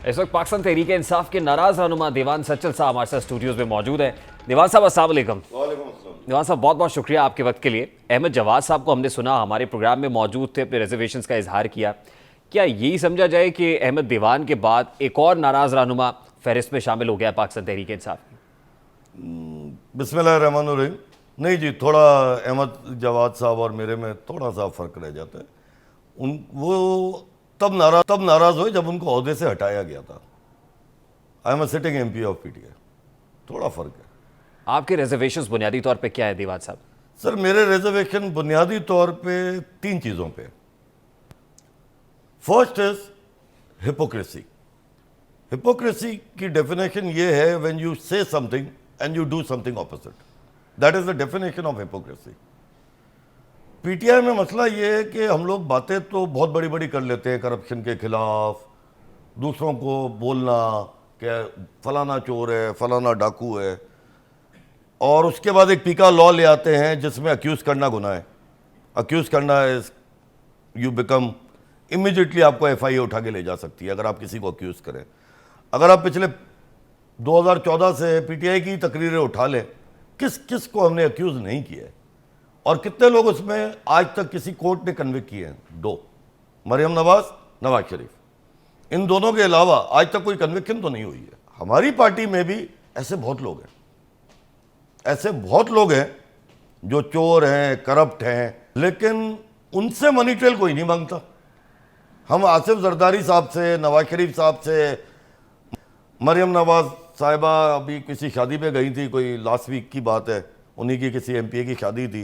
इस वक्त पाकिस्तान तहरीक इंसाफ के नाराज रहनुमा दीवान सचल साहब हमारे साथ स्टूडियोज में मौजूद हैं। दीवान साहब अस्सलाम वालेकुम। दीवान साहब बहुत बहुत शुक्रिया आपके वक्त के लिए। अहमद जवाद साहब को हमने सुना हमारे प्रोग्राम में मौजूद थे, अपने रिजर्वेशंस का इजहार किया। क्या यही समझा जाए कि अहमद दीवान के बाद एक और नाराज रहनुमा फहरिस्त में शामिल हो गया पाकिस्तान तहरीक इंसाफ? बिस्मिल्लाहिर्रहमानिर्रहीम। नहीं जी, थोड़ा अहमद जवाद साहब और मेरे में थोड़ा सा फ़र्क रह जाता है। वो तब नाराज़ हुए जब उनको ओहदे से हटाया गया था। I am sitting MP of PTI। थोड़ा फ़र्क है। आपके रिजर्वेशंस बुनियादी तौर पे क्या है दीवान साहब? सर, मेरे रिजर्वेशन बुनियादी तौर पे 3 चीज़ों पे। First is hypocrisy. हिपोक्रेसी की डेफिनेशन ये है व्हेन यू से something and you do something opposite. That is the definition of hypocrisy. PTI में मसला ये है कि हम लोग बातें तो बहुत बड़ी बड़ी कर लेते हैं करप्शन के खिलाफ, दूसरों को बोलना कि फलाना चोर है, फलाना डाकू है, और उसके बाद एक पीका लॉ ले आते हैं जिसमें अक्यूज़ करना गुनाह है। अक्यूज़ करना इज यू बिकम इमीडिएटली, आपको FIA उठा के ले जा सकती है अगर आप किसी को अक्यूज़ करें। अगर आप पिछले 2014 से PTI की तकरीरें उठा लें, किस किस को हमने अक्यूज़ नहीं किया है और कितने लोग उसमें आज तक किसी कोर्ट ने कन्विक्ट किए हैं? 2, मरियम नवाज, नवाज शरीफ। इन दोनों के अलावा आज तक कोई कन्विक्शन तो नहीं हुई है। हमारी पार्टी में भी ऐसे बहुत लोग हैं, ऐसे बहुत लोग हैं जो चोर हैं, करप्ट हैं, लेकिन उनसे मनी ट्रेल कोई नहीं मांगता। हम आसिफ जरदारी साहब से, नवाज शरीफ साहब से, मरियम नवाज साहिबा अभी किसी शादी पे गई थी, कोई लास्ट वीक की बात है, उन्हीं की किसी MPA की शादी थी,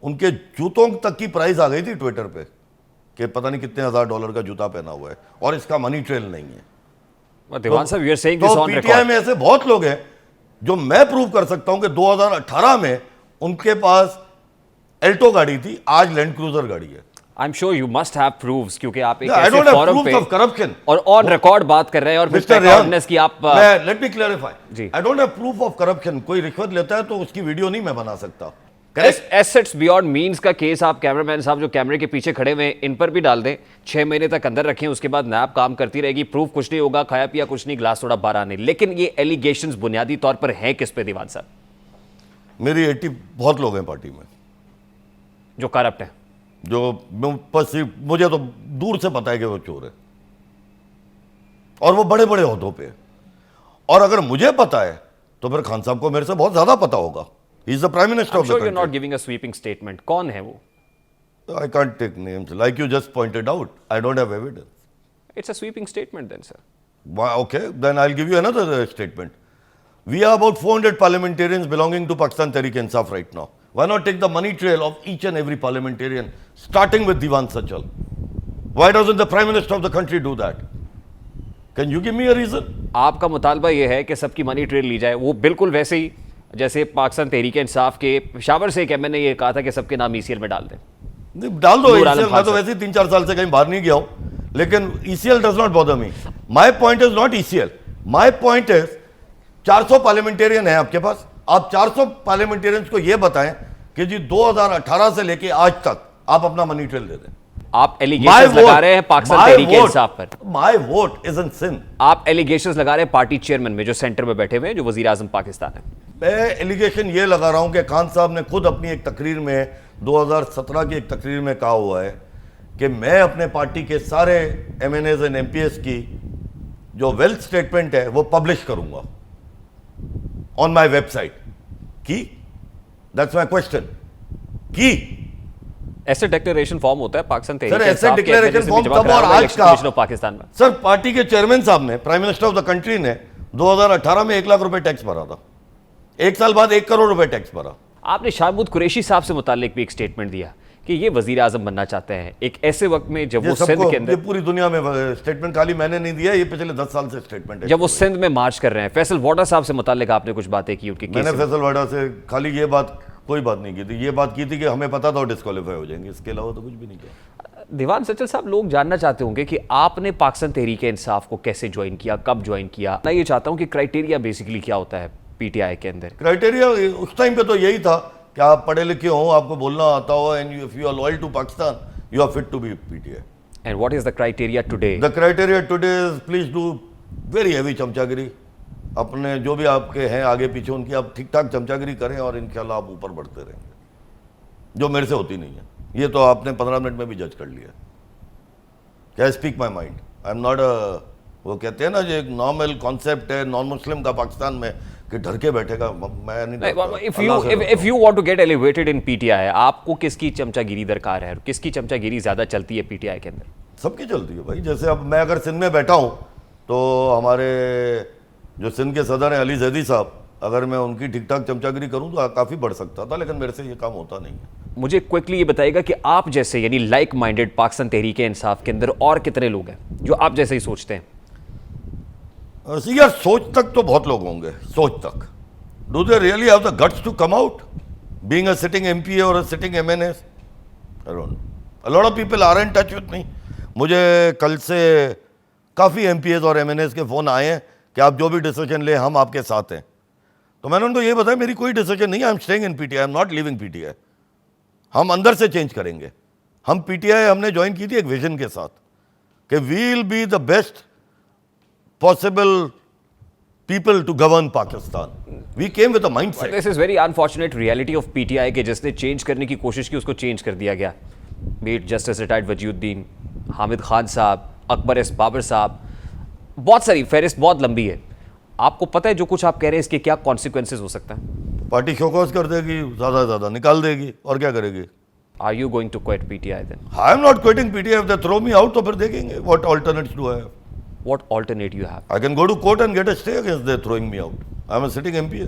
उनके जूतों तक की प्राइस आ गई थी ट्विटर पे कि पता नहीं कितने $1000 का जूता पहना हुआ है और इसका मनी ट्रेल नहीं है। दीवान साहब, you are saying this on PTI record. में ऐसे बहुत लोग हैं जो मैं प्रूव कर सकता हूं कि 2018 में उनके पास एल्टो गाड़ी थी, आज लैंड क्रूजर गाड़ी है। I am sure you must have proofs, क्योंकि आप एक आई ऐसे डोंट हैव फोरम प्रूफ पे ऑफ करप्शन और ऑन रिकॉर्ड बात कर रहे हैं और फिर मिस्टर ऑर्डिनेंस की आप लेट मी क्लैरिफाई। जी। I don't have proof of corruption. कोई रिश्वत लेता है तो उसकी वीडियो नहीं मैं बना सकता। एसेट्स बियॉन्ड मींस का केस आप कैमरामैन साहब जो कैमरे के पीछे खड़े हुए हैं इन पर भी डाल दें, 6 महीने तक अंदर रखें, उसके बाद नैब काम करती रहेगी, प्रूफ कुछ नहीं होगा, खाया पिया कुछ नहीं, ग्लास थोड़ा बाहर आने। लेकिन ये एलिगेशंस बुनियादी तौर पर हैं किस पे दीवान साहब? मेरी 80 बहुत लोग हैं पार्टी में जो करप्ट है, जो मुझे तो दूर से पता है कि वो चोर है और वो बड़े बड़े ओहदों पे। और अगर मुझे पता है तो फिर खान साहब को मेरे से बहुत ज्यादा पता होगा। He is the prime minister of the you are not country. Giving a sweeping statement. कौन है वो? I can't take names like you just pointed out. I don't have evidence. It's a sweeping statement then sir. Okay, then I'll give you another statement. We are about 400 parliamentarians belonging to Pakistan Tehreek-e-Insaf right now. Why not take the money trail of each and every parliamentarian, starting with Diwan Sachal? Why doesn't the Prime Minister of the country do that? Can you give me a reason? आपका मुतालबा ये है कि सबकी money trail ली जाए, वो बिल्कुल वैसे ही जैसे पाकिस्तान तहरीक इंसाफ के पेशावर से एक MNA ये कहा था कि सबके नाम ECL में डाल दें। नहीं, डाल दो नूर आलम ECL। मैं तो खान वैसे ही 3-4 साल से कहीं बाहर नहीं गया हूं, लेकिन ECL does not bother me. My point is not ECL. My point is 400 parliamentarian है आपके पास। आप 400 पार्लियामेंटेरियंस को यह बताएं कि जी 2018 से लेके आज तक आप अपना मनी ट्रेल दे दें। आप एलिगेशंस लगा रहे हैं पाकिस्तान तहरीक इंसाफ पर। माय वोट इज इन सिन। आप एलिगेशंस लगा रहे हैं पार्टी चेयरमैन में जो सेंटर में बैठे हुए हैं, जो वजीर आजम पाकिस्तान है। मैं एलिगेशन ये लगा रहा हूं कि खान साहब ने खुद अपनी एक तकरीर में 2017 की एक तकरीर में कहा हुआ है कि मैं अपने पार्टी के सारे MNAs एंड MPs की जो वेल्थ स्टेटमेंट है वो पब्लिश करूंगा ऑन माय वेबसाइट। की दैट्स माय क्वेश्चन। की ऐसे डिक्लेरेशन फॉर्म होता है पाकिस्तान सर, तहरीक ऐसे इंसाफ के डिक्लेरेशन MNA से फॉर्म जमा कब कराया और हुआ आज इलेक्शन का? कमीशन ऑफ पाकिस्तान में। सर, पार्टी के चेयरमैन साहब ने, prime minister of the country ने 2018 में 1 लाख रुपए टैक्स भरा था। 1 साल बाद 1 करोड़ रुपए टैक्स भरा। आपने शाहमूद कुरैशी साहब से मुतालिक भी एक स्टेटमेंट दिया कि ये वजीर आजम बनना चाहते हैं एक ऐसे वक्त में जब वो सिंध के ये अंदर, पूरी दुनिया में स्टेटमेंट खाली मैंने नहीं दिया, ये पिछले 10 साल से स्टेटमेंट है। जब वो सिंध में मार्च कर रहे हैं। फैसल वाडा साहब से मुतालिक आपने कुछ बातें की उनके केस मैंने में। फैसल वाडा से खाली ये बात, कोई बात नहीं की थी। ये बात की थी कि हमें पता था डिस्क्वालीफाई हो जाएंगे, इसके अलावा तो कुछ भी नहीं किया। दीवान सचल साहब, लोग जानना चाहते होंगे कि आपने पाकिस्तान तहरीक इंसाफ को कैसे ज्वाइन किया, कब ज्वाइन किया। मैं ये चाहता हूं कि क्राइटेरिया बेसिकली क्या होता है PTI के अंदर? क्राइटेरिया उस टाइम पे तो यही था कि आप पढ़े लिखे हो, आपको बोलना आता हो, and if you are loyal to Pakistan you are fit to be PTI। And what is the criteria today? The criteria today is please do very heavy चमचागिरी, अपने जो भी आपके हैं आगे पीछे उनकी आप ठीक ठाक चमचागिरी करें और इंशाल्लाह आप ऊपर बढ़ते रहेंगे, जो मेरे से होती नहीं है। ये तो आपने 15 मिनट में भी जज कर लिया। क्या speak my mind, I am not a, वो कहते हैं ना जो एक नॉर्मल कॉन्सेप्ट है नॉन मुस्लिम का पाकिस्तान में कि डर के बैठेगा, मैं नहीं डरता। if you want to get elevated in PTI, आपको किसकी चमचागिरी दरकार है, किसकी चमचागिरी ज्यादा चलती है PTI के अंदर? सबकी चलती है भाई। जैसे अब मैं अगर सिंध में बैठा हूँ तो हमारे जो सिंध के सदर हैं अली जैदी साहब, अगर मैं उनकी ठीक ठाक चमचागिरी करूँ तो काफ़ी बढ़ सकता था, लेकिन मेरे से ये काम होता नहीं है। मुझे क्विकली ये बताइएगा कि आप जैसे यानी लाइक माइंडेड पाकिस्तान तहरीक इंसाफ के अंदर और कितने लोग हैं जो आप जैसे ही सोचते हैं? यार सोच तक तो बहुत लोग होंगे, सोच तक। Do they really have the guts to come out being a sitting MPA और a sitting MNS? I don't know, a lot of people are in touch with me. मुझे कल से काफ़ी एमपीएस और एमएनएस के फ़ोन आए हैं कि आप जो भी डिसीजन ले हम आपके साथ हैं। तो मैंने उनको ये बताया मेरी कोई डिसीजन नहीं है, I am staying in PTI, I am not leaving PTI. हम अंदर से चेंज करेंगे। हम पीटीआई हमने ज्वाइन की थी एक विजन के साथ कि we will be the best possible people to govern Pakistan. We came with a mindset. This is very unfortunate reality of PTI के जिसने चेंज करने की कोशिश की उसको चेंज कर दिया गया। बीट जस्टिस रिटायर्ड वजीउद्दीन, हामिद खान साहब, अकबर एस बाबर साहब, बहुत सारी फहरिस्त बहुत लंबी है। आपको पता है जो कुछ आप कह रहे हैं इसके क्या कॉन्सिक्वेंसेज हो सकता है? पार्टी शोकॉज कर देगी, ज़्यादा से ज़्यादा निकाल देगी, और क्या करेगी? Are you going to quit PTI then? I am not quitting PTI. If they throw me out तो फिर देखेंगे what alternates do I have. What alternate you have? I can go to court and get a stay against their throwing me out. I am a sitting MPA.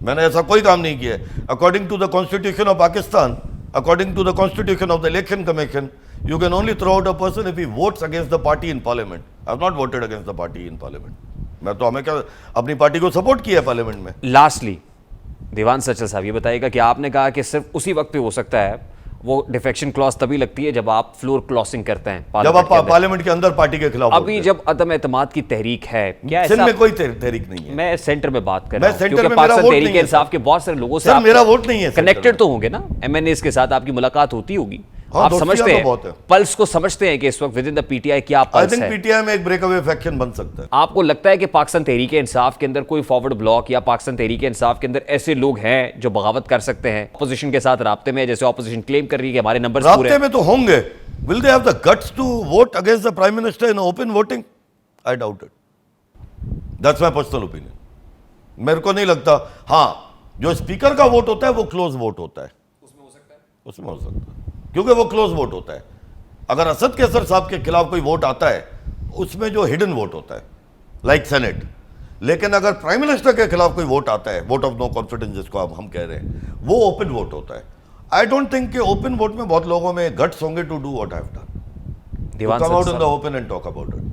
मैंने ऐसा कोई काम नहीं किया है। According to the Constitution of Pakistan, according to the Constitution of the Election Commission, you can only throw out a person if he votes against the party in Parliament. I have not voted against the party in Parliament. मैं तो हमें क्या अपनी party को support किया है parliament में। Lastly दीवान सचल साहब ये बताइएगा कि आपने कहा कि सिर्फ उसी वक्त पे हो सकता है, वो डिफेक्शन क्लॉज तभी लगती है जब आप फ्लोर क्रॉसिंग करते हैं जब आप पार्लियामेंट के अंदर पार्टी के खिलाफ। अभी जब अदम एतमाद की तहरीक है, क्या सिंध में कोई तहरीक नहीं है। मैं सेंटर में बात कर रहा हूं क्योंकि पाकिस्तान तहरीक इंसाफ के बहुत सारे लोगों से सर मेरा वोट नहीं है। कनेक्टेड तो होंगे ना, एमएनएस के साथ आपकी मुलाकात होती होगी। हाँ, आप समझते हैं बहुत है। पल्स को समझते हैं कि इस वक्त विद इन द पीटीआई क्या पल्स है? आई थिंक पीटीआई में एक ब्रेकअवे फैक्शन बन सकता है। आपको लगता है कि पाकिस्तान तहरीक इंसाफ के अंदर कोई फॉरवर्ड ब्लॉक या पाकिस्तान तहरीक इंसाफ के अंदर ऐसे लोग हैं जो बगावत कर सकते हैं, अपोजिशन के साथ राब्ते में, जैसे अपोजिशन क्लेम कर रही है कि हमारे नंबर पूरे राब्ते में तो होंगे? Will they have the guts to vote against the prime minister in open voting? I doubt it. That's my personal opinion. मेरे को नहीं लगता। हाँ, जो स्पीकर का वोट होता है वो क्लोज वोट होता है, उसमें हो सकता है क्योंकि वो क्लोज वोट होता है। अगर असद कैसर साहब के खिलाफ कोई वोट आता है उसमें जो हिडन वोट होता है लाइक सेनेट, लेकिन अगर प्राइम मिनिस्टर के खिलाफ कोई वोट आता है, वोट ऑफ नो कॉन्फिडेंस जिसको हम कह रहे हैं, वो ओपन वोट होता है। आई डोंट थिंक कि ओपन वोट में बहुत लोगों में गट्स होंगे to do what I have done, to come out in the open and talk about it.